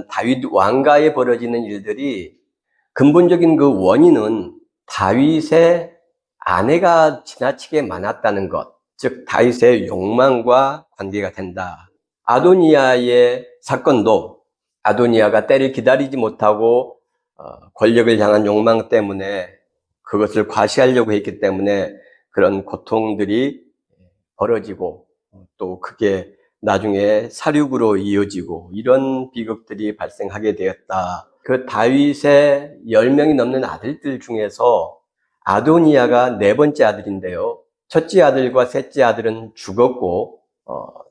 다윗 왕가에 벌어지는 일들이 근본적인 그 원인은 다윗의 아내가 지나치게 많았다는 것, 즉 다윗의 욕망과 관계가 된다. 아도니아의 사건도 아도니아가 때를 기다리지 못하고 권력을 향한 욕망 때문에 그것을 과시하려고 했기 때문에 그런 고통들이 벌어지고 또 그게 나중에 살육으로 이어지고 이런 비극들이 발생하게 되었다. 그 다윗의 10명이 넘는 아들들 중에서 아도니아가 네 번째 아들인데요. 첫째 아들과 셋째 아들은 죽었고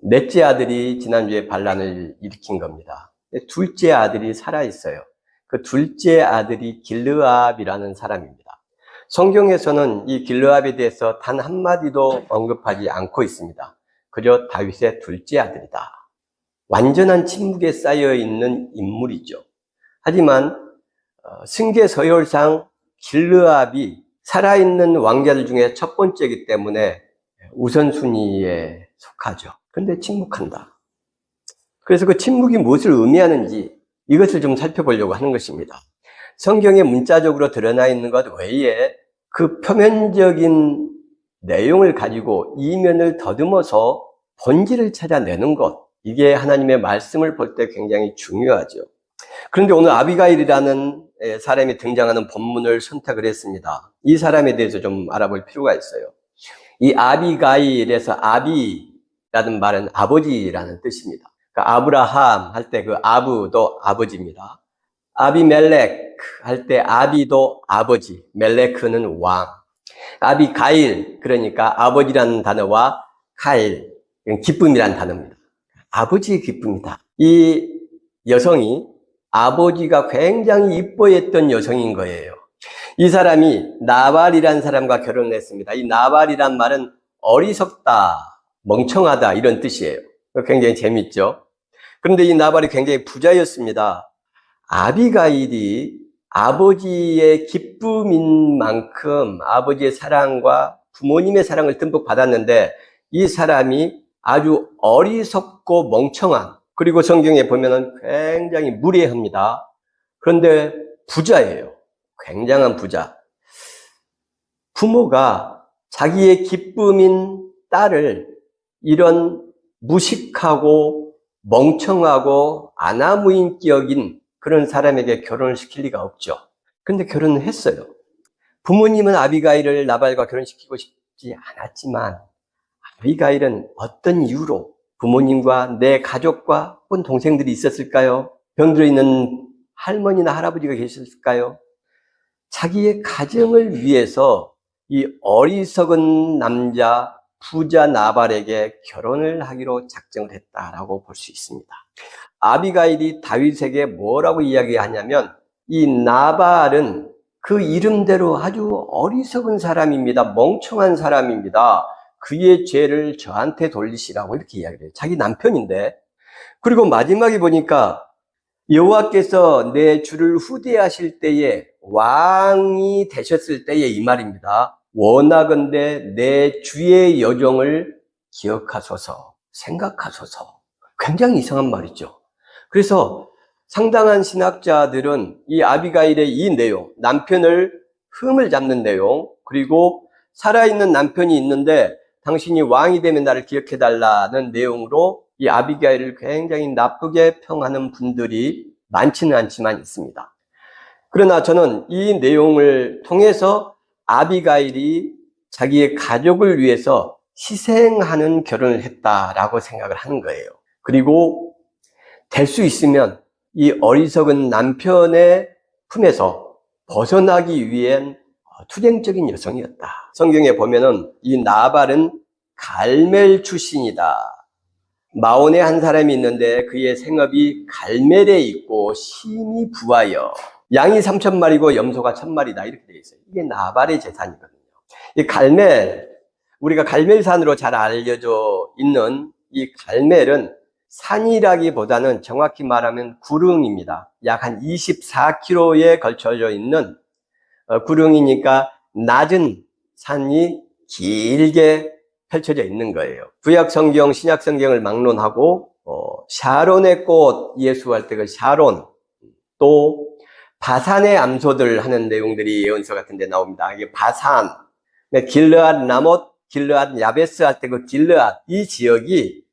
넷째 아들이 지난주에 반란을 일으킨 겁니다. 둘째 아들이 살아있어요. 그 둘째 아들이 길르압이라는 사람입니다. 성경에서는 이 길르압에 대해서 단 한마디도 언급하지 않고 있습니다. 그저 다윗의 둘째 아들이다. 완전한 침묵에 쌓여있는 인물이죠. 하지만 승계서열상 길르압이 살아있는 왕자들 중에 첫 번째이기 때문에 우선순위에 속하죠. 그런데 침묵한다. 그래서 그 침묵이 무엇을 의미하는지 이것을 좀 살펴보려고 하는 것입니다. 성경에 문자적으로 드러나 있는 것 외에 그 표면적인 내용을 가지고 이면을 더듬어서 본질을 찾아내는 것, 이게 하나님의 말씀을 볼 때 굉장히 중요하죠. 그런데 오늘 아비가일이라는 사람이 등장하는 본문을 선택을 했습니다. 이 사람에 대해서 좀 알아볼 필요가 있어요. 이 아비가일에서 아비라는 말은 아버지라는 뜻입니다. 그러니까 아브라함 할 때 그 아부도 아버지입니다. 아비멜렉 할 때 아비도 아버지, 멜레크는 왕. 아비가일, 그러니까 아버지라는 단어와 가일, 기쁨이라는 단어입니다. 아버지의 기쁨이다. 이 여성이 아버지가 굉장히 이뻐했던 여성인 거예요. 이 사람이 나발이라는 사람과 결혼을 했습니다. 이 나발이란 말은 어리석다, 멍청하다 이런 뜻이에요. 굉장히 재밌죠. 그런데 이 나발이 굉장히 부자였습니다. 아비가일이 아버지의 기쁨인 만큼 아버지의 사랑과 부모님의 사랑을 듬뿍 받았는데 이 사람이 아주 어리석고 멍청한, 그리고 성경에 보면은 굉장히 무례합니다. 그런데 부자예요. 굉장한 부자. 부모가 자기의 기쁨인 딸을 이런 무식하고 멍청하고 아나무인격인 그런 사람에게 결혼을 시킬 리가 없죠. 그런데 결혼을 했어요. 부모님은 아비가일을 나발과 결혼시키고 싶지 않았지만 아비가일은 어떤 이유로 부모님과 내 가족과 혹은 동생들이 있었을까요? 병들어 있는 할머니나 할아버지가 계셨을까요? 자기의 가정을 위해서 이 어리석은 남자 부자 나발에게 결혼을 하기로 작정을 했다라고 볼 수 있습니다. 아비가일이 다윗에게 뭐라고 이야기하냐면 이 나발은 그 이름대로 아주 어리석은 사람입니다. 멍청한 사람입니다. 그의 죄를 저한테 돌리시라고 이렇게 이야기를 해요. 자기 남편인데. 그리고 마지막에 보니까 여호와께서 내 주를 후대하실 때에 왕이 되셨을 때에 이 말입니다. 원하건대 내 주의 여정을 기억하소서, 생각하소서. 굉장히 이상한 말이죠. 그래서 상당한 신학자들은 이 아비가일의 이 내용, 남편을 흠을 잡는 내용, 그리고 살아있는 남편이 있는데 당신이 왕이 되면 나를 기억해달라는 내용으로 이 아비가일을 굉장히 나쁘게 평하는 분들이 많지는 않지만 있습니다. 그러나 저는 이 내용을 통해서 아비가일이 자기의 가족을 위해서 희생하는 결혼을 했다라고 생각을 하는 거예요. 그리고 될 수 있으면 이 어리석은 남편의 품에서 벗어나기 위한 투쟁적인 여성이었다. 성경에 보면은 이 나발은 갈멜 출신이다. 마온에 한 사람이 있는데 그의 생업이 갈멜에 있고 심히 부하여 양이 3,000마리고 염소가 1,000마리다 이렇게 되어 있어요. 이게 나발의 재산이거든요. 이 갈멜, 우리가 갈멜산으로 잘 알려져 있는 이 갈멜은 산이라기보다는 정확히 말하면 구릉입니다. 약 한 24km에 걸쳐져 있는 구릉이니까 낮은 산이 길게 펼쳐져 있는 거예요. 구약 성경, 신약 성경을 막론하고 샤론의 꽃 예수할 때 그 샤론, 또 바산의 암소들 하는 내용들이 예언서 같은 데 나옵니다. 이게 바산, 길르앗 라못, 길르앗 야베스 할 때 그 길르앗, 이 지역이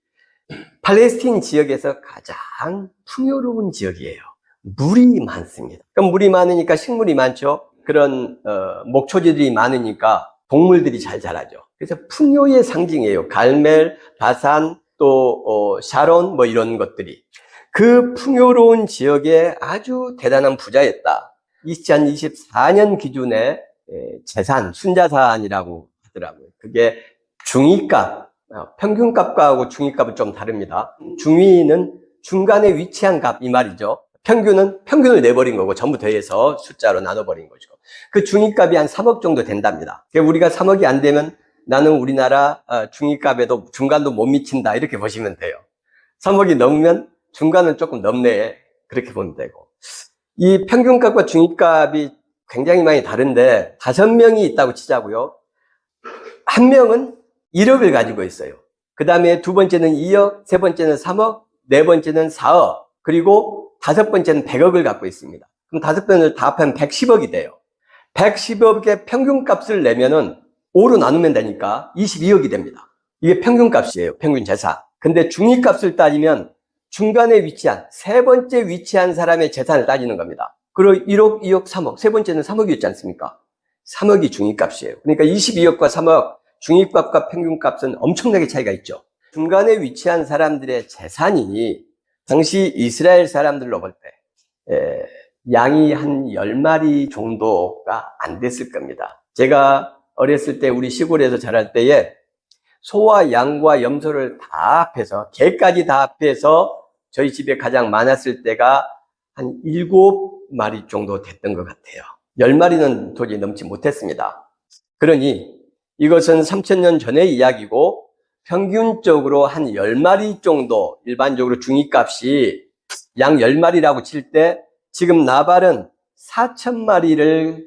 팔레스틴 지역에서 가장 풍요로운 지역이에요. 물이 많습니다. 그럼 물이 많으니까 식물이 많죠. 그런 목초지들이 많으니까 동물들이 잘 자라죠. 그래서 풍요의 상징이에요. 갈멜, 바산, 또 샤론 뭐 이런 것들이. 그 풍요로운 지역에 아주 대단한 부자였다. 2024년 기준의 재산, 순자산이라고 하더라고요. 그게 중위값, 평균값과 중위값은 좀 다릅니다. 중위는 중간에 위치한 값, 이 말이죠. 평균을 내버린 거고, 전부 더해서 숫자로 나눠버린 거죠. 그 중위값이 한 3억 정도 된답니다. 우리가 3억이 안 되면 나는 우리나라 중위값에도 중간도 못 미친다, 이렇게 보시면 돼요. 3억이 넘으면 중간은 조금 넘네, 그렇게 보면 되고. 이 평균값과 중위값이 굉장히 많이 다른데 5명이 있다고 치자고요. 한 명은 1억을 가지고 있어요. 그 다음에 두 번째는 2억, 세 번째는 3억, 네 번째는 4억, 그리고 5번째는 100억을 갖고 있습니다. 그럼 5번을 다 합하면 110억이 돼요. 110억의 평균값을 내면은 5로 나누면 되니까 22억이 됩니다. 이게 평균값이에요. 평균 재산. 근데 중위값을 따지면 중간에 위치한, 세 번째 위치한 사람의 재산을 따지는 겁니다. 그리고 1억, 2억, 3억. 세 번째는 3억이었지 않습니까? 3억이 중위값이에요. 그러니까 22억과 3억, 중위값과 평균값은 엄청나게 차이가 있죠. 중간에 위치한 사람들의 재산이 당시 이스라엘 사람들로 볼 때 양이 한 10마리 정도가 안 됐을 겁니다. 제가 어렸을 때 우리 시골에서 자랄 때에 소와 양과 염소를 다 합해서, 개까지 다 합해서 저희 집에 가장 많았을 때가 한 7마리 정도 됐던 것 같아요. 10마리는 도저히 넘지 못했습니다. 그러니 이것은 3000년 전의 이야기고, 평균적으로 한 10마리 정도, 일반적으로 중위값이 양 10마리라고 칠 때 지금 나발은 4000마리를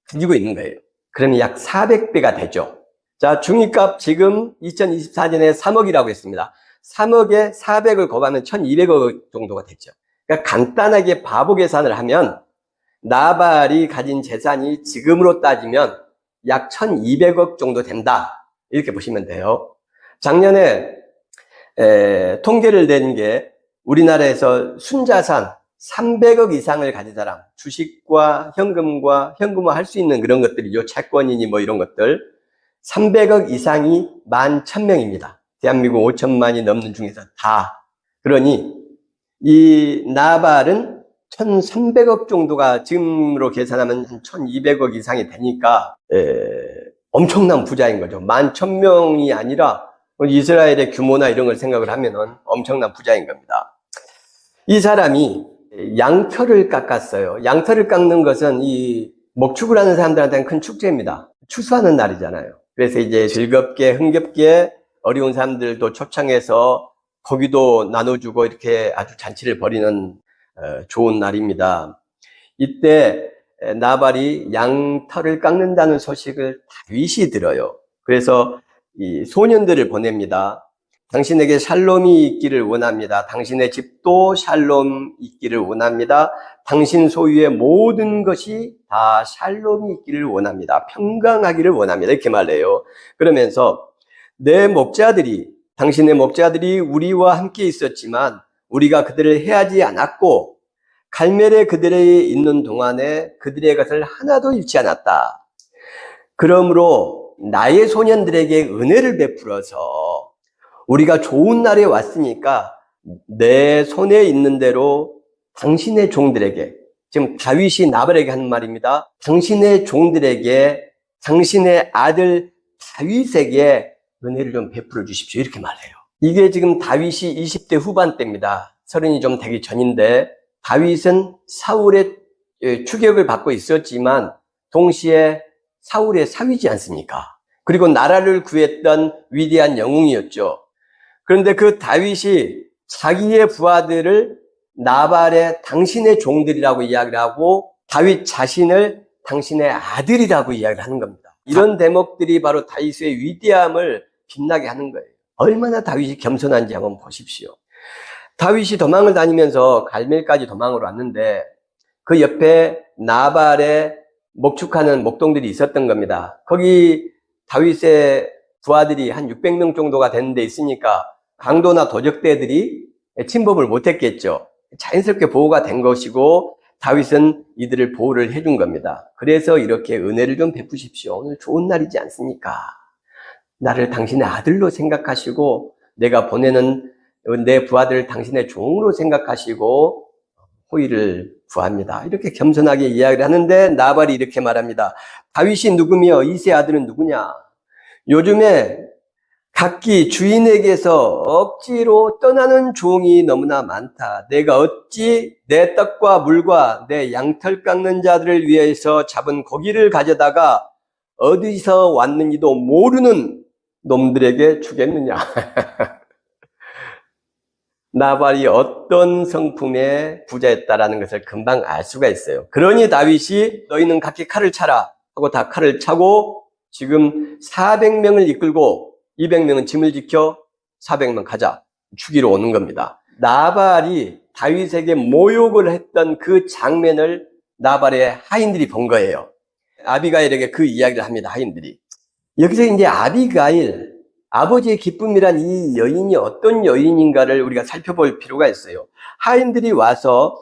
가지고 있는 거예요. 그러면 약 400배가 되죠. 자, 중위값 지금 2024년에 3억이라고 했습니다. 3억에 400을 곱하면 1200억 정도가 됐죠. 그러니까 간단하게 바보 계산을 하면 나발이 가진 재산이 지금으로 따지면 약 1200억 정도 된다, 이렇게 보시면 돼요. 작년에 통계를 낸 게 우리나라에서 순자산 300억 이상을 가진 사람, 주식과 현금화 할 수 있는 그런 것들이죠. 채권이니 뭐 이런 것들. 300억 이상이 11,000명입니다. 대한민국 5천만이 넘는 중에서 다. 그러니 이 나발은 1,300억 정도가 지금으로 계산하면 한 1,200억 이상이 되니까 엄청난 부자인 거죠. 11,000명이 아니라 이스라엘의 규모나 이런 걸 생각을 하면은 엄청난 부자인 겁니다. 이 사람이 양털을 깎았어요. 양털을 깎는 것은 이 목축을 하는 사람들한테는 큰 축제입니다. 추수하는 날이잖아요. 그래서 이제 즐겁게 흥겹게 어려운 사람들도 초청해서 고기도 나눠주고 이렇게 아주 잔치를 벌이는 좋은 날입니다. 이때 나발이 양털을 깎는다는 소식을 다윗이 들어요. 그래서 이 소년들을 보냅니다. 당신에게 샬롬이 있기를 원합니다. 당신의 집도 샬롬 있기를 원합니다. 당신 소유의 모든 것이 다 샬롬이 있기를 원합니다. 평강하기를 원합니다. 이렇게 말해요. 그러면서 당신의 목자들이 우리와 함께 있었지만 우리가 그들을 해하지 않았고 갈멜에 그들이 있는 동안에 그들의 것을 하나도 잃지 않았다. 그러므로 나의 소년들에게 은혜를 베풀어서 우리가 좋은 날에 왔으니까 내 손에 있는 대로 당신의 종들에게, 지금 다윗이 나발에게 하는 말입니다. 당신의 종들에게, 당신의 아들 다윗에게 은혜를 좀 베풀어 주십시오, 이렇게 말해요. 이게 지금 다윗이 20대 후반 때입니다. 30이 좀 되기 전인데, 다윗은 사울의 추격을 받고 있었지만 동시에 사울의 사위지 않습니까? 그리고 나라를 구했던 위대한 영웅이었죠. 그런데 그 다윗이 자기의 부하들을 나발의 당신의 종들이라고 이야기를 하고 다윗 자신을 당신의 아들이라고 이야기를 하는 겁니다. 이런 대목들이 바로 다윗의 위대함을 빛나게 하는 거예요. 얼마나 다윗이 겸손한지 한번 보십시오. 다윗이 도망을 다니면서 갈멜까지 도망을 왔는데 그 옆에 나발의 목축하는 목동들이 있었던 겁니다. 거기 다윗의 부하들이 한 600명 정도가 되는 데 있으니까 강도나 도적대들이 침범을 못했겠죠. 자연스럽게 보호가 된 것이고 다윗은 이들을 보호를 해준 겁니다. 그래서 이렇게 은혜를 좀 베푸십시오. 오늘 좋은 날이지 않습니까? 나를 당신의 아들로 생각하시고 내가 보내는 내 부하들을 당신의 종으로 생각하시고 호의를 구합니다. 이렇게 겸손하게 이야기를 하는데 나발이 이렇게 말합니다. 다윗이 누구며 이새의 아들은 누구냐? 요즘에 각기 주인에게서 억지로 떠나는 종이 너무나 많다. 내가 어찌 내 떡과 물과 내 양털 깎는 자들을 위해서 잡은 고기를 가져다가 어디서 왔는지도 모르는 놈들에게 주겠느냐. 나발이 어떤 성품의 부자였다라는 것을 금방 알 수가 있어요. 그러니 다윗이 너희는 각기 칼을 차라 하고 다 칼을 차고 지금 400명을 이끌고 200명은 짐을 지켜 400명 가자 죽이러 오는 겁니다. 나발이 다윗에게 모욕을 했던 그 장면을 나발의 하인들이 본 거예요. 아비가일에게 그 이야기를 합니다. 하인들이. 여기서 이제 아비가일, 아버지의 기쁨이란 이 여인이 어떤 여인인가를 우리가 살펴볼 필요가 있어요. 하인들이 와서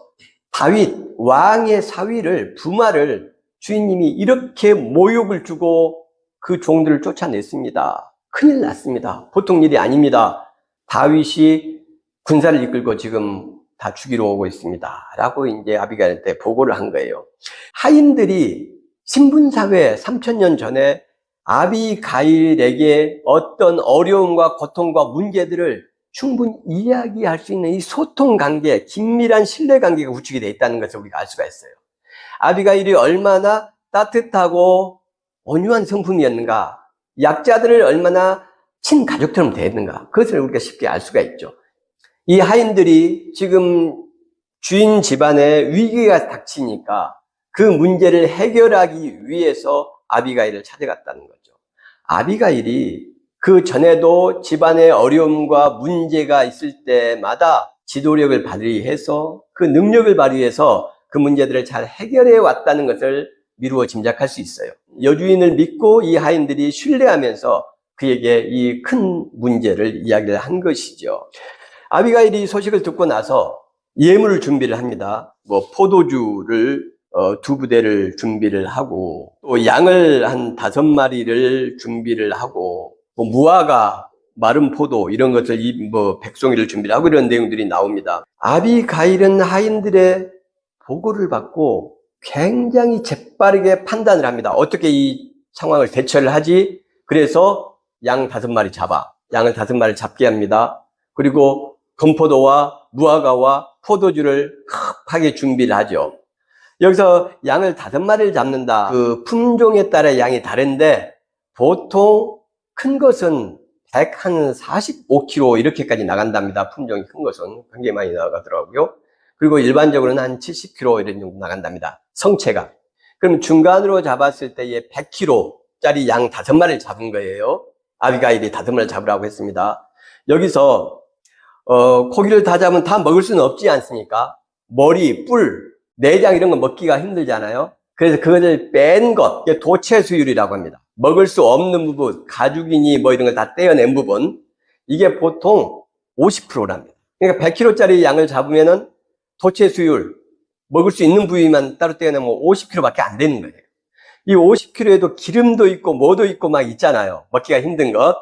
다윗 왕의 사위를, 부마를 주인님이 이렇게 모욕을 주고 그 종들을 쫓아냈습니다. 큰일 났습니다. 보통 일이 아닙니다. 다윗이 군사를 이끌고 지금 다 죽이러 오고 있습니다. 라고 이제 아비가일한테 보고를 한 거예요. 하인들이 신분사회 3000년 전에 아비가일에게 어떤 어려움과 고통과 문제들을 충분히 이야기할 수 있는 이 소통 관계, 긴밀한 신뢰 관계가 구축이 되어 있다는 것을 우리가 알 수가 있어요. 아비가일이 얼마나 따뜻하고 온유한 성품이었는가, 약자들을 얼마나 친가족처럼 대했는가, 그것을 우리가 쉽게 알 수가 있죠. 이 하인들이 지금 주인 집안에 위기가 닥치니까 그 문제를 해결하기 위해서 아비가일을 찾아갔다는 거죠. 아비가일이 그 전에도 집안의 어려움과 문제가 있을 때마다 지도력을 발휘해서 그 능력을 발휘해서 그 문제들을 잘 해결해 왔다는 것을 미루어 짐작할 수 있어요. 여주인을 믿고 이 하인들이 신뢰하면서 그에게 이 큰 문제를 이야기를 한 것이죠. 아비가일이 소식을 듣고 나서 예물을 준비를 합니다. 포도주를 2부대를 준비를 하고, 또 양을 한 5마리를 준비를 하고, 무화과, 마른 포도 이런 것을 백송이를 준비를 하고 이런 내용들이 나옵니다. 아비가일은 하인들의 보고를 받고 굉장히 재빠르게 판단을 합니다. 어떻게 이 상황을 대처를 하지? 그래서 양 5마리 잡아. 양을 5마리 잡게 합니다. 그리고 건포도와 무화과와 포도주를 급하게 준비를 하죠. 여기서 양을 5마리를 잡는다. 그 품종에 따라 양이 다른데 보통 큰 것은 145kg 이렇게까지 나간답니다. 품종이 큰 것은 굉장히 많이 나가더라고요. 그리고 일반적으로는 한 70kg 이런 정도 나간답니다. 성체가. 그럼 중간으로 잡았을 때에 100kg짜리 양 5마리를 잡은 거예요. 아비가일이 5마리를 잡으라고 했습니다. 여기서 고기를 다 잡으면 다 먹을 수는 없지 않습니까? 머리, 뿔, 내장 이런 거 먹기가 힘들잖아요. 그래서 그것을 뺀 것, 도체수율이라고 합니다. 먹을 수 없는 부분, 가죽이니 이런 걸 다 떼어낸 부분, 이게 보통 50%랍니다. 그러니까 100kg짜리 양을 잡으면은 도체수율, 먹을 수 있는 부위만 따로 떼어내면 50kg밖에 안 되는 거예요. 이 50kg에도 기름도 있고 뭐도 있고 막 있잖아요. 먹기가 힘든 것.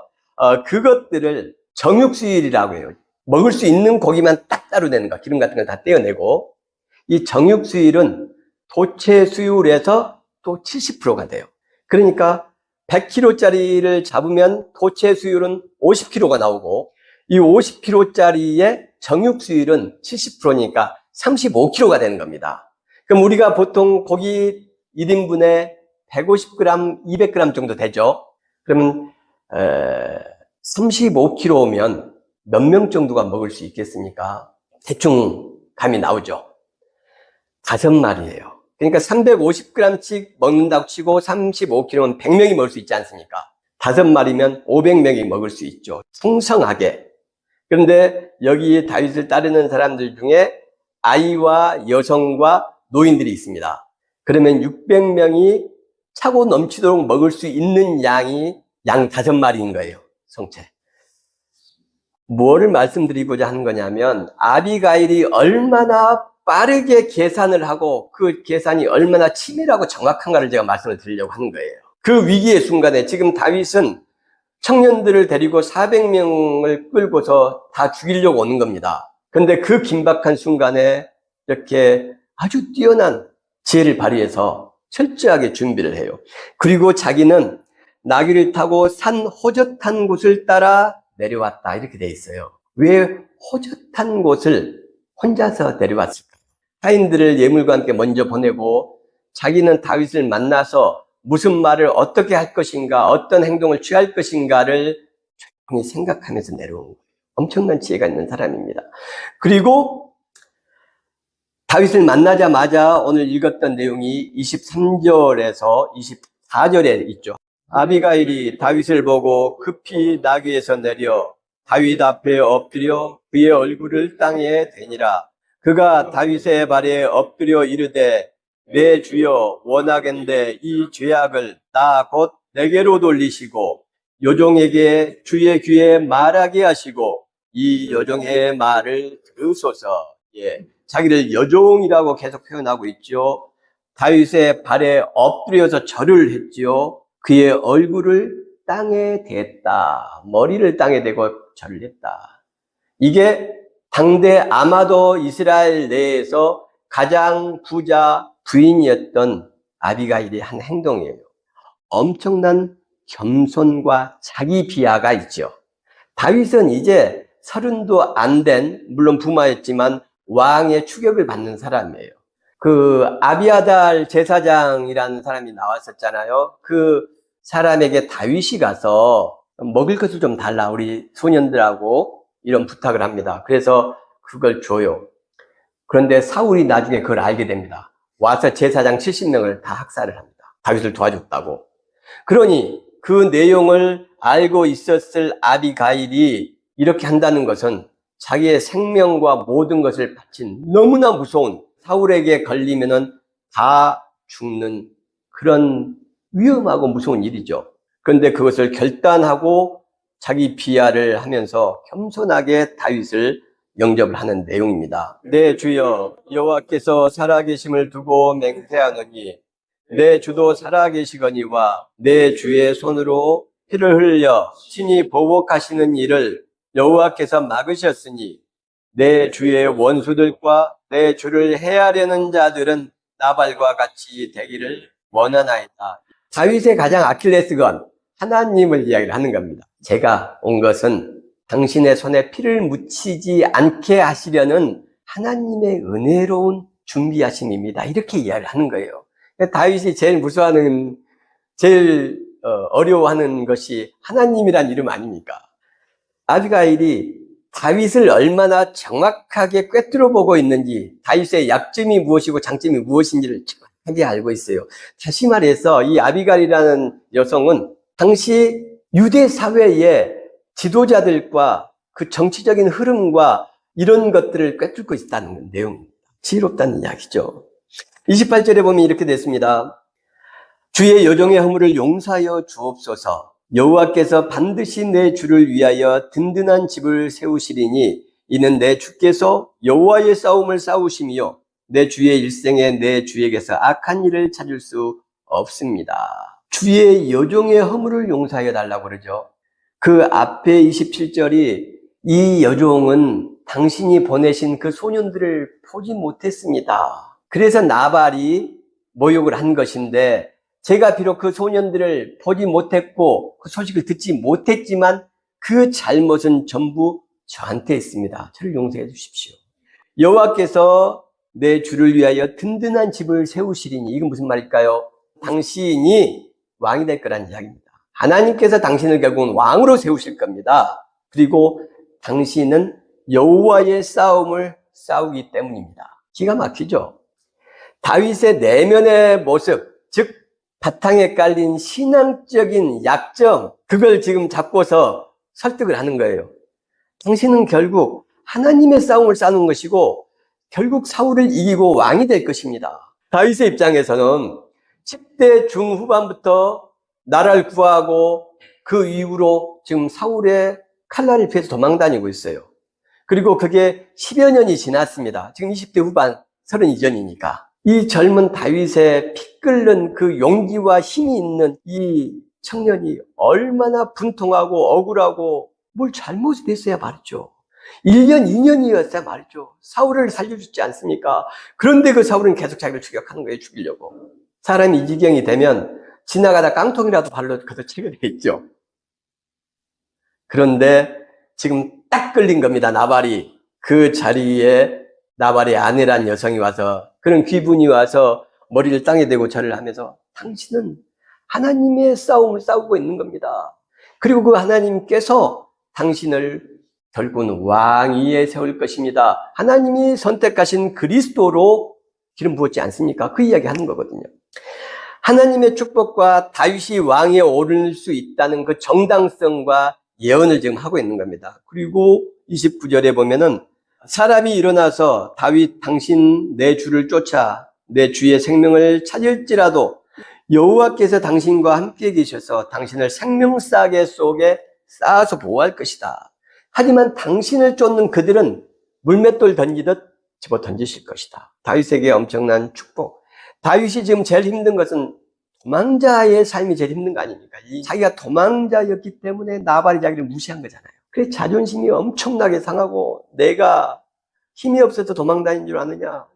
그것들을 정육수율이라고 해요. 먹을 수 있는 고기만 딱 따로 내는 거, 기름 같은 걸 다 떼어내고, 이 정육수율은 도체수율에서 또 70%가 돼요. 그러니까 100kg짜리를 잡으면 도체수율은 50kg가 나오고, 이 50kg짜리의 정육수율은 70%니까 35kg가 되는 겁니다. 그럼 우리가 보통 고기 1인분에 150g, 200g 정도 되죠. 그러면 35kg면 몇 명 정도가 먹을 수 있겠습니까? 대충 감이 나오죠. 5마리예요. 그러니까 350g씩 먹는다고 치고 35kg면 100명이 먹을 수 있지 않습니까? 5마리면 500명이 먹을 수 있죠. 풍성하게 그런데 여기 다윗을 따르는 사람들 중에 아이와 여성과 노인들이 있습니다. 그러면 600명이 차고 넘치도록 먹을 수 있는 양이 양 5마리인 거예요. 성체. 뭐를 말씀드리고자 하는 거냐면 아비가일이 얼마나 빠르게 계산을 하고 그 계산이 얼마나 치밀하고 정확한가를 제가 말씀을 드리려고 하는 거예요. 그 위기의 순간에 지금 다윗은 청년들을 데리고 400명을 끌고서 다 죽이려고 오는 겁니다. 그런데 그 긴박한 순간에 이렇게 아주 뛰어난 지혜를 발휘해서 철저하게 준비를 해요. 그리고 자기는 나귀를 타고 산 호젓한 곳을 따라 내려왔다 이렇게 돼 있어요. 왜 호젓한 곳을 혼자서 내려왔을까? 하인들을 예물과 함께 먼저 보내고 자기는 다윗을 만나서 무슨 말을 어떻게 할 것인가, 어떤 행동을 취할 것인가를 조용히 생각하면서 내려온 거예요. 엄청난 지혜가 있는 사람입니다. 그리고 다윗을 만나자마자 오늘 읽었던 내용이 23절에서 24절에 있죠. 아비가일이 다윗을 보고 급히 나귀에서 내려 다윗 앞에 엎드려 그의 얼굴을 땅에 대니라. 그가 다윗의 발에 엎드려 이르되 내 주여 원하건대 이 죄악을 나 곧 내게로 돌리시고 요종에게 주의 귀에 말하게 하시고 이 요종의 말을 들으소서. 자기를 여종이라고 계속 표현하고 있죠. 다윗의 발에 엎드려서 절을 했죠. 그의 얼굴을 땅에 댔다. 머리를 땅에 대고 절을 했다. 이게 당대 아마도 이스라엘 내에서 가장 부자 부인이었던 아비가일의 한 행동이에요. 엄청난 겸손과 자기 비하가 있죠. 다윗은 이제 30도 안 된, 물론 부마였지만 왕의 추격을 받는 사람이에요. 그 아비아달 제사장이라는 사람이 나왔었잖아요. 그 사람에게 다윗이 가서 먹을 것을 좀 달라, 우리 소년들하고 이런 부탁을 합니다. 그래서 그걸 줘요. 그런데 사울이 나중에 그걸 알게 됩니다. 와서 제사장 70명을 다 학살을 합니다. 다윗을 도와줬다고. 그러니 그 내용을 알고 있었을 아비가일이 이렇게 한다는 것은 자기의 생명과 모든 것을 바친 너무나 무서운, 사울에게 걸리면은 다 죽는 그런 위험하고 무서운 일이죠. 그런데 그것을 결단하고 자기 비하를 하면서 겸손하게 다윗을 영접을 하는 내용입니다. 내 주여 여호와께서 살아계심을 두고 맹세하노니 내 주도 살아계시거니와 내 주의 손으로 피를 흘려 친히 보복하시는 일을 여호와께서 막으셨으니 내 주의 원수들과 내 주를 해하려는 자들은 나발과 같이 되기를 원하나이다. 다윗의 가장 아킬레스건, 하나님을 이야기를 하는 겁니다. 제가 온 것은 당신의 손에 피를 묻히지 않게 하시려는 하나님의 은혜로운 준비하심입니다. 이렇게 이야기를 하는 거예요. 다윗이 제일 무서워하는, 제일 어려워하는 것이 하나님이란 이름 아닙니까? 아비가일이 다윗을 얼마나 정확하게 꿰뚫어 보고 있는지, 다윗의 약점이 무엇이고 장점이 무엇인지를 정확하게 알고 있어요. 다시 말해서 이 아비가일이라는 여성은 당시 유대 사회의 지도자들과 그 정치적인 흐름과 이런 것들을 꿰뚫고 있다는 내용입니다. 지혜롭다는 이야기죠. 28절에 보면 이렇게 됐습니다. 주의 여종의 허물을 용서하여 주옵소서. 여호와께서 반드시 내 주를 위하여 든든한 집을 세우시리니 이는 내 주께서 여호와의 싸움을 싸우심이요 내 주의 일생에 내 주에게서 악한 일을 찾을 수 없습니다. 주의 여종의 허물을 용서하여 달라고 그러죠. 그 앞에 27절이 이 여종은 당신이 보내신 그 소년들을 보지 못했습니다. 그래서 나발이 모욕을 한 것인데 제가 비록 그 소년들을 보지 못했고 그 소식을 듣지 못했지만 그 잘못은 전부 저한테 있습니다. 저를 용서해 주십시오. 여호와께서 내 주를 위하여 든든한 집을 세우시리니, 이건 무슨 말일까요? 당신이 왕이 될 거라는 이야기입니다. 하나님께서 당신을 결국은 왕으로 세우실 겁니다. 그리고 당신은 여호와의 싸움을 싸우기 때문입니다. 기가 막히죠? 다윗의 내면의 모습, 즉 바탕에 깔린 신앙적인 약점, 그걸 지금 잡고서 설득을 하는 거예요. 당신은 결국 하나님의 싸움을 싸는 것이고 결국 사울을 이기고 왕이 될 것입니다. 다윗의 입장에서는 10대 중후반부터 나라를 구하고 그 이후로 지금 사울의 칼날을 피해서 도망다니고 있어요. 그리고 그게 10여 년이 지났습니다. 지금 20대 후반 30 이전이니까. 이 젊은 다윗의 피 끓는 그 용기와 힘이 있는 이 청년이 얼마나 분통하고 억울하고 뭘 잘못했어야 말이죠. 1년, 2년이었어야 말이죠. 사울을 살려주지 않습니까? 그런데 그 사울은 계속 자기를 추격하는 거예요, 죽이려고. 사람이 이 지경이 되면 지나가다 깡통이라도 발로 걷어차게 되겠죠. 그런데 지금 딱 걸린 겁니다, 나발이. 그 자리에 나발의 아내란 여성이 와서, 그런 귀분이 와서 머리를 땅에 대고 절을 하면서 당신은 하나님의 싸움을 싸우고 있는 겁니다. 그리고 그 하나님께서 당신을 결국은 왕위에 세울 것입니다. 하나님이 선택하신 그리스도로 기름 부었지 않습니까? 그 이야기 하는 거거든요. 하나님의 축복과 다윗이 왕위에 오를 수 있다는 그 정당성과 예언을 지금 하고 있는 겁니다. 그리고 29절에 보면은 사람이 일어나서 다윗 당신 내 주를 쫓아 내 주의 생명을 찾을지라도 여호와께서 당신과 함께 계셔서 당신을 생명싸개 속에 쌓아서 보호할 것이다. 하지만 당신을 쫓는 그들은 물맷돌 던지듯 집어 던지실 것이다. 다윗에게 엄청난 축복. 다윗이 지금 제일 힘든 것은 도망자의 삶이 제일 힘든 거 아닙니까? 자기가 도망자였기 때문에 나발이 자기를 무시한 거잖아요. 그래서 자존심이 엄청나게 상하고 내가 힘이 없어서 도망다닌 줄 아느냐?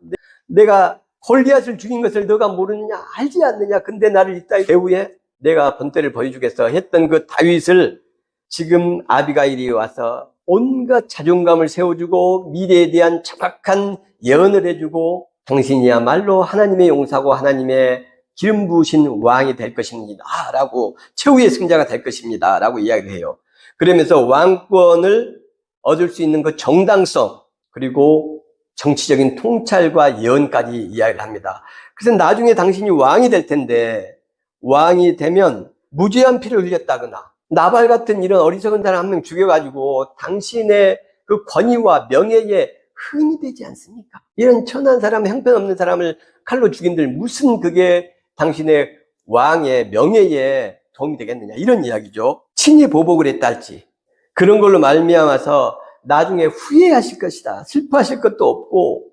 내가 골리앗을 죽인 것을 너가 모르느냐? 알지 않느냐? 근데 나를 이따위 배후에 내가 본때를 보여주겠어 했던 그 다윗을 지금 아비가일이 와서 온갖 자존감을 세워주고 미래에 대한 정확한 예언을 해주고 당신이야말로 하나님의 용사고 하나님의 기름 부으신 왕이 될 것입니다 라고, 최후의 승자가 될 것입니다 라고 이야기를 해요. 그러면서 왕권을 얻을 수 있는 그 정당성, 그리고 정치적인 통찰과 예언까지 이야기를 합니다. 그래서 나중에 당신이 왕이 될 텐데, 왕이 되면 무죄한 피를 흘렸다거나 나발 같은 이런 어리석은 사람 한 명 죽여가지고 당신의 그 권위와 명예에 흠이 되지 않습니까? 이런 천한 사람, 형편없는 사람을 칼로 죽인들 무슨 그게 당신의 왕의 명예에 도움이 되겠느냐, 이런 이야기죠. 친히 보복을 했다 할지 그런 걸로 말미암아서 나중에 후회하실 것이다. 슬퍼하실 것도 없고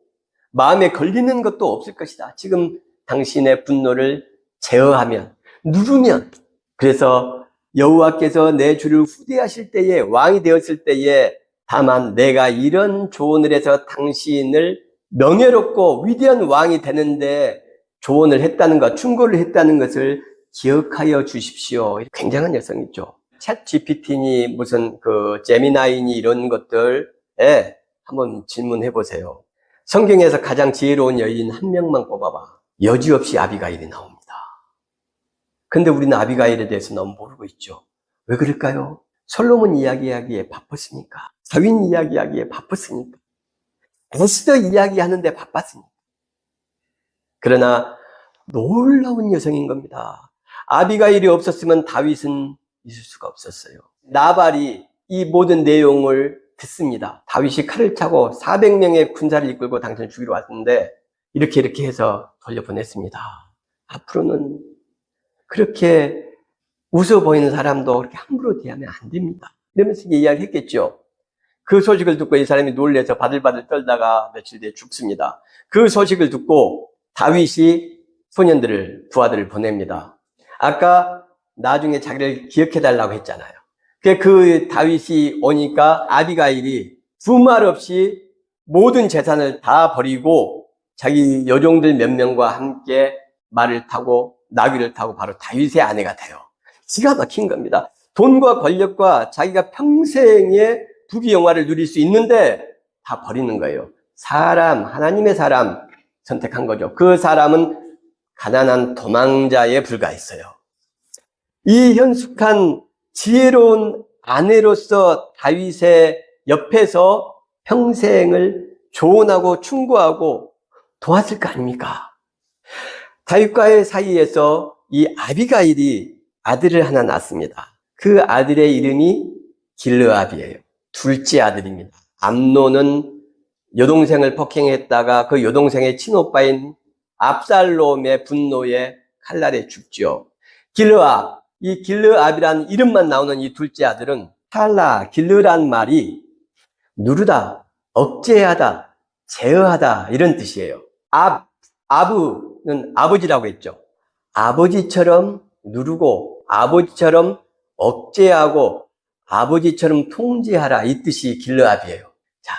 마음에 걸리는 것도 없을 것이다. 지금 당신의 분노를 제어하면, 누르면. 그래서 여호와께서 내 주를 후대하실 때에, 왕이 되었을 때에 다만 내가 이런 조언을 해서 당신을 명예롭고 위대한 왕이 되는데 조언을 했다는 것, 충고를 했다는 것을 기억하여 주십시오. 굉장한 여성이죠. 챗 GPT니 무슨 그 제미나이니 이런 것들에 한번 질문해 보세요. 성경에서 가장 지혜로운 여인 한 명만 꼽아봐. 여지없이 아비가일이 나옵니다. 근데 우리는 아비가일에 대해서 너무 모르고 있죠. 왜 그럴까요? 솔로몬 이야기하기에 바빴으니까. 다윗 이야기하기에 바빴으니까. 에스더 이야기하는데 바빴으니까. 그러나 놀라운 여성인 겁니다. 아비가일이 없었으면 다윗은 있을 수가 없었어요. 나발이 이 모든 내용을 듣습니다. 다윗이 칼을 차고 400명의 군사를 이끌고 당신을 죽이러 왔는데 이렇게 해서 돌려보냈습니다. 앞으로는 그렇게 웃어 보이는 사람도 그렇게 함부로 대하면 안 됩니다. 이러면서 이야기를 했겠죠. 그 소식을 듣고 이 사람이 놀래서 바들바들 떨다가 며칠 뒤에 죽습니다. 그 소식을 듣고 다윗이 소년들을, 부하들을 보냅니다. 아까 나중에 자기를 기억해달라고 했잖아요. 그 다윗이 오니까 아비가일이 두말 없이 모든 재산을 다 버리고 자기 여종들 몇 명과 함께 말을 타고 나귀를 타고 바로 다윗의 아내가 돼요. 기가 막힌 겁니다. 돈과 권력과 자기가 평생의 부귀영화를 누릴 수 있는데 다 버리는 거예요. 사람, 하나님의 사람 선택한 거죠. 그 사람은 가난한 도망자에 불과했어요. 이 현숙한 지혜로운 아내로서 다윗의 옆에서 평생을 조언하고 충고하고 도왔을 거 아닙니까? 다윗과의 사이에서 이 아비가일이 아들을 하나 낳습니다. 그 아들의 이름이 길르압이에요. 둘째 아들입니다. 암논은 여동생을 폭행했다가 그 여동생의 친오빠인 압살롬의 분노에 칼날에 죽죠. 길르압, 이 길르압이라는 이름만 나오는 이 둘째 아들은 탈라, 길르란 말이 누르다, 억제하다, 제어하다 이런 뜻이에요. 아부는 아버지라고 했죠. 아버지처럼 누르고 아버지처럼 억제하고 아버지처럼 통제하라 이 뜻이 길르압이에요. 자,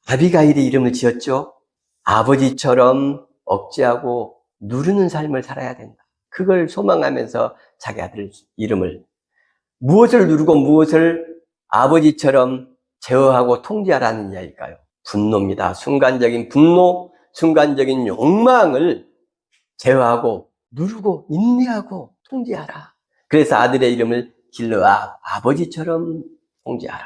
아비가일이 이름을 지었죠. 아버지처럼 억제하고 누르는 삶을 살아야 된다. 그걸 소망하면서 자기 아들 이름을 무엇을 누르고 무엇을 아버지처럼 제어하고 통제하라는 이야기일까요? 분노입니다. 순간적인 분노, 순간적인 욕망을 제어하고 누르고 인내하고 통제하라. 그래서 아들의 이름을 길르압, 아버지처럼 통제하라.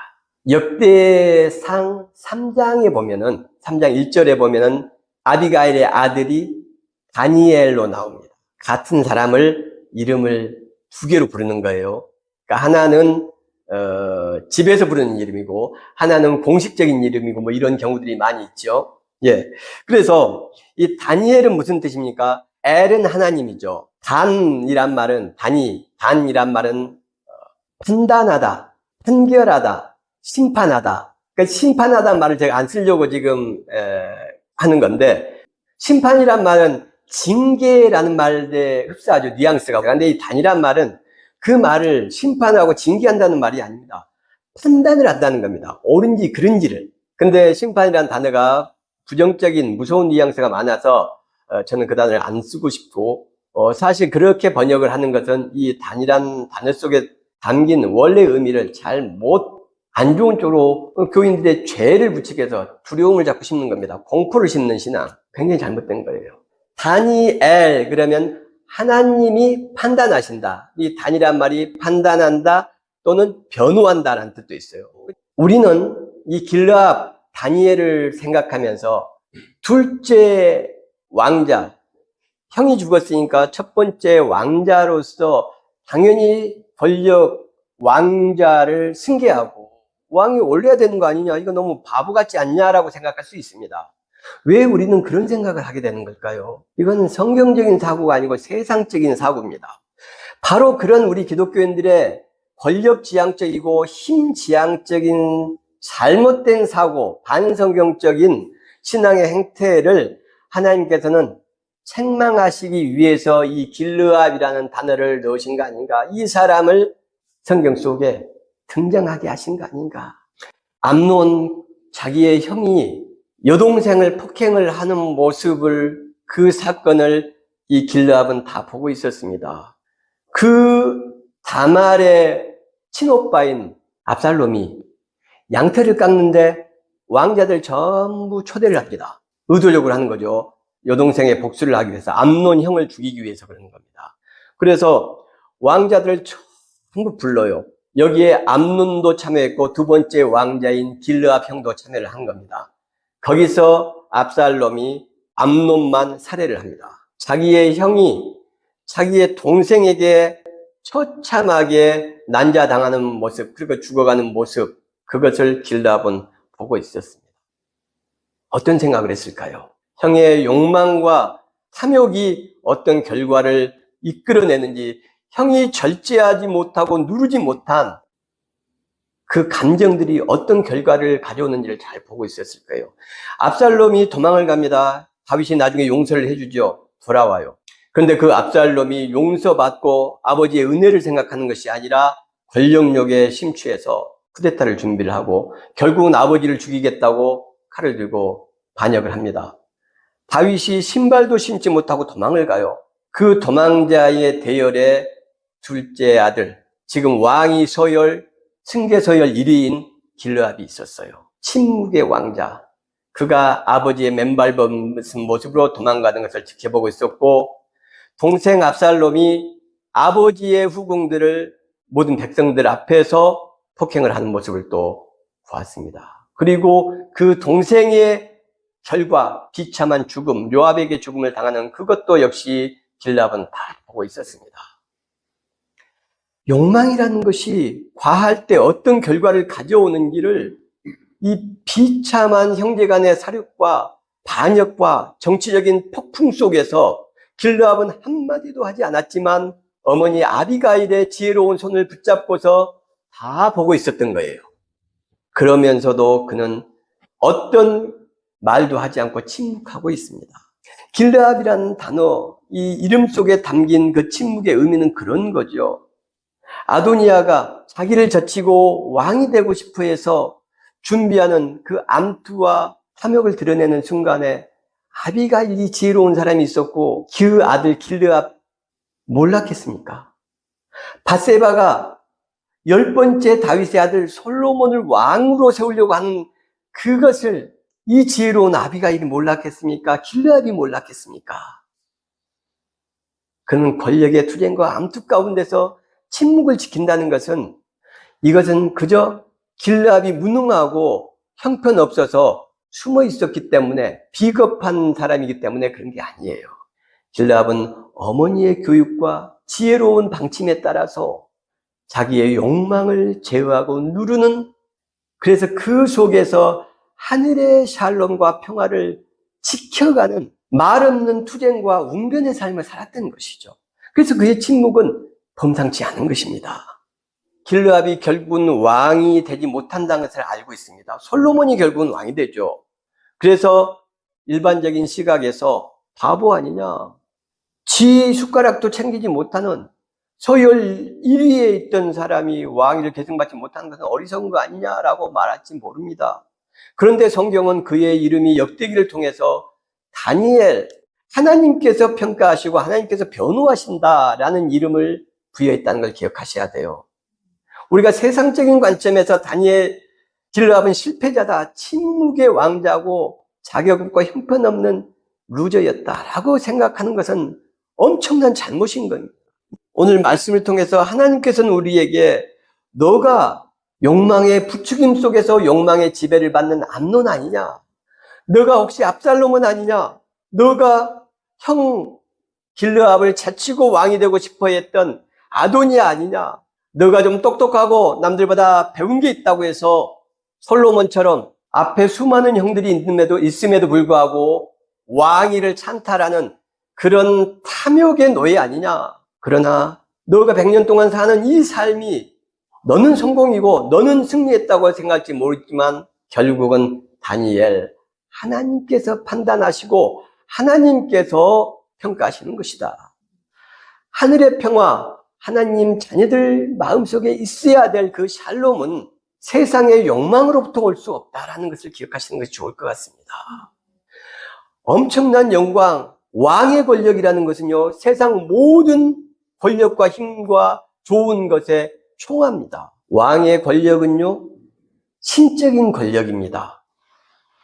역대상 3장에 보면은 3장 1절에 보면은 아비가일의 아들이 다니엘로 나옵니다. 같은 사람을 이름을 두 개로 부르는 거예요. 그러니까 하나는 집에서 부르는 이름이고 하나는 공식적인 이름이고 뭐 이런 경우들이 많이 있죠. 예. 그래서 이 다니엘은 무슨 뜻입니까? 엘은 하나님이죠. 단이란 말은 단이란 말은 판단하다, 판결하다, 심판하다. 그러니까 심판하다는 말을 제가 안 쓰려고 지금 하는 건데 심판이란 말은 징계라는 말에 흡사하죠. 뉘앙스가. 그런데 이 단이란 말은 그 말을 심판하고 징계한다는 말이 아닙니다. 판단을 한다는 겁니다. 옳은지 그른지를. 근데 심판이라는 단어가 부정적인 무서운 뉘앙스가 많아서 저는 그 단어를 안 쓰고 싶고 사실 그렇게 번역을 하는 것은 이 단이란 단어 속에 담긴 원래 의미를 안 좋은 쪽으로 교인들의 죄를 부추겨서 두려움을 자꾸 심는 겁니다. 공포를 심는 신앙. 굉장히 잘못된 거예요. 다니엘 그러면 하나님이 판단하신다. 이 단이란 말이 판단한다 또는 변호한다라는 뜻도 있어요. 우리는 이 길르압 다니엘을 생각하면서 둘째 왕자, 형이 죽었으니까 첫 번째 왕자로서 당연히 권력 왕자를 승계하고 왕이 올려야 되는 거 아니냐, 이거 너무 바보 같지 않냐라고 생각할 수 있습니다. 왜 우리는 그런 생각을 하게 되는 걸까요? 이건 성경적인 사고가 아니고 세상적인 사고입니다. 바로 그런 우리 기독교인들의 권력지향적이고 힘지향적인 잘못된 사고, 반성경적인 신앙의 행태를 하나님께서는 책망하시기 위해서 이 길르압이라는 단어를 넣으신 거 아닌가? 이 사람을 성경 속에 등장하게 하신 거 아닌가? 암논 자기의 형이 여동생을 폭행을 하는 모습을, 그 사건을 이 길르압은 다 보고 있었습니다. 그 다말의 친오빠인 압살롬이 양털을 깎는데 왕자들 전부 초대를 합니다. 의도적으로 하는 거죠. 여동생의 복수를 하기 위해서, 암논 형을 죽이기 위해서 그러는 겁니다. 그래서 왕자들을 전부 불러요. 여기에 암논도 참여했고 두 번째 왕자인 길르압 형도 참여를 한 겁니다. 거기서 압살롬이 암논만 살해를 합니다. 자기의 형이 자기의 동생에게 처참하게 난자당하는 모습, 그리고 죽어가는 모습, 그것을 길르압은 보고 있었습니다. 어떤 생각을 했을까요? 형의 욕망과 탐욕이 어떤 결과를 이끌어내는지, 형이 절제하지 못하고 누르지 못한 그 감정들이 어떤 결과를 가져오는지를 잘 보고 있었을 거예요. 압살롬이 도망을 갑니다. 다윗이 나중에 용서를 해주죠. 돌아와요. 그런데 그 압살롬이 용서받고 아버지의 은혜를 생각하는 것이 아니라 권력욕에 심취해서 쿠데타를 준비를 하고 결국은 아버지를 죽이겠다고 칼을 들고 반역을 합니다. 다윗이 신발도 신지 못하고 도망을 가요. 그 도망자의 대열에 둘째 아들, 지금 왕위 서열, 승계 서열 1위인 길르압이 있었어요. 침묵의 왕자. 그가 아버지의 맨발 벗은 모습으로 도망가는 것을 지켜보고 있었고, 동생 압살롬이 아버지의 후궁들을 모든 백성들 앞에서 폭행을 하는 모습을 또 보았습니다. 그리고 그 동생의 결과, 비참한 죽음, 요압에게 죽음을 당하는 그것도 역시 길르압은 다 보고 있었습니다. 욕망이라는 것이 과할 때 어떤 결과를 가져오는지를 이 비참한 형제간의 사륙과 반역과 정치적인 폭풍 속에서 길르압은 한마디도 하지 않았지만 어머니 아비가일의 지혜로운 손을 붙잡고서 다 보고 있었던 거예요. 그러면서도 그는 어떤 말도 하지 않고 침묵하고 있습니다. 길르압이라는 단어, 이 이름 속에 담긴 그 침묵의 의미는 그런 거죠. 아도니아가 자기를 젖히고 왕이 되고 싶어 해서 준비하는 그 암투와 탐욕을 드러내는 순간에 아비가일이 지혜로운 사람이 있었고 그 아들 길르압 몰랐겠습니까? 밧세바가 10번째 다윗의 아들 솔로몬을 왕으로 세우려고 하는 그것을 이 지혜로운 아비가일이 몰랐겠습니까? 길르압이 몰랐겠습니까? 그는 권력의 투쟁과 암투 가운데서 침묵을 지킨다는 것은 이것은 그저 길르압이 무능하고 형편없어서 숨어 있었기 때문에 비겁한 사람이기 때문에 그런 게 아니에요. 길르압은 어머니의 교육과 지혜로운 방침에 따라서 자기의 욕망을 제어하고 누르는, 그래서 그 속에서 하늘의 샬롬과 평화를 지켜가는 말 없는 투쟁과 웅변의 삶을 살았던 것이죠. 그래서 그의 침묵은 범상치 않은 것입니다. 길르압이 결국은 왕이 되지 못한다는 것을 알고 있습니다. 솔로몬이 결국은 왕이 되죠. 그래서 일반적인 시각에서 바보 아니냐, 지 숟가락도 챙기지 못하는 서열 1위에 있던 사람이 왕위를 계승받지 못하는 것은 어리석은 거 아니냐라고 말할지 모릅니다. 그런데 성경은 그의 이름이 역대기를 통해서 다니엘, 하나님께서 평가하시고 하나님께서 변호하신다라는 이름을 부여했다는 걸 기억하셔야 돼요. 우리가 세상적인 관점에서 다니엘, 길르압은 실패자다, 침묵의 왕자고 자격 없고 형편없는 루저였다라고 생각하는 것은 엄청난 잘못인 겁니다. 오늘 말씀을 통해서 하나님께서는 우리에게 너가 욕망의 부추김 속에서 욕망의 지배를 받는 암논 아니냐? 너가 혹시 압살롬은 아니냐? 너가 형 길르압을 자치고 왕이 되고 싶어 했던 아도니아 아니냐? 너가 좀 똑똑하고 남들보다 배운 게 있다고 해서 솔로몬처럼 앞에 수많은 형들이 있음에도 불구하고 왕위를 찬탈하는 그런 탐욕의 노예 아니냐? 그러나 너가 100년 동안 사는 이 삶이 너는 성공이고 너는 승리했다고 생각할지 모르지만 결국은 다니엘, 하나님께서 판단하시고 하나님께서 평가하시는 것이다. 하늘의 평화, 하나님 자녀들 마음속에 있어야 될 그 샬롬은 세상의 욕망으로부터 올 수 없다라는 것을 기억하시는 것이 좋을 것 같습니다. 엄청난 영광, 왕의 권력이라는 것은요, 세상 모든 권력과 힘과 좋은 것에 총합니다. 왕의 권력은요, 신적인 권력입니다.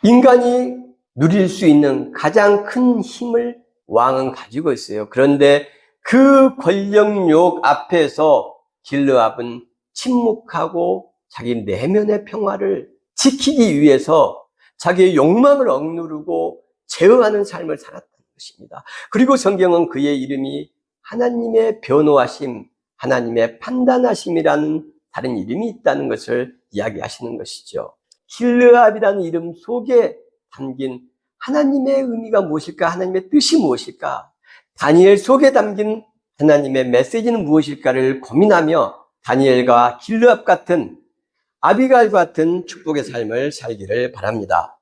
인간이 누릴 수 있는 가장 큰 힘을 왕은 가지고 있어요. 그런데 그 권력욕 앞에서 길르압은 침묵하고 자기 내면의 평화를 지키기 위해서 자기의 욕망을 억누르고 제어하는 삶을 살았다는 것입니다. 그리고 성경은 그의 이름이 하나님의 변호하심, 하나님의 판단하심이라는 다른 이름이 있다는 것을 이야기하시는 것이죠. 길르압이라는 이름 속에 담긴 하나님의 의미가 무엇일까? 하나님의 뜻이 무엇일까? 다니엘 속에 담긴 하나님의 메시지는 무엇일까를 고민하며 다니엘과 길르압 같은, 아비가일 같은 축복의 삶을 살기를 바랍니다.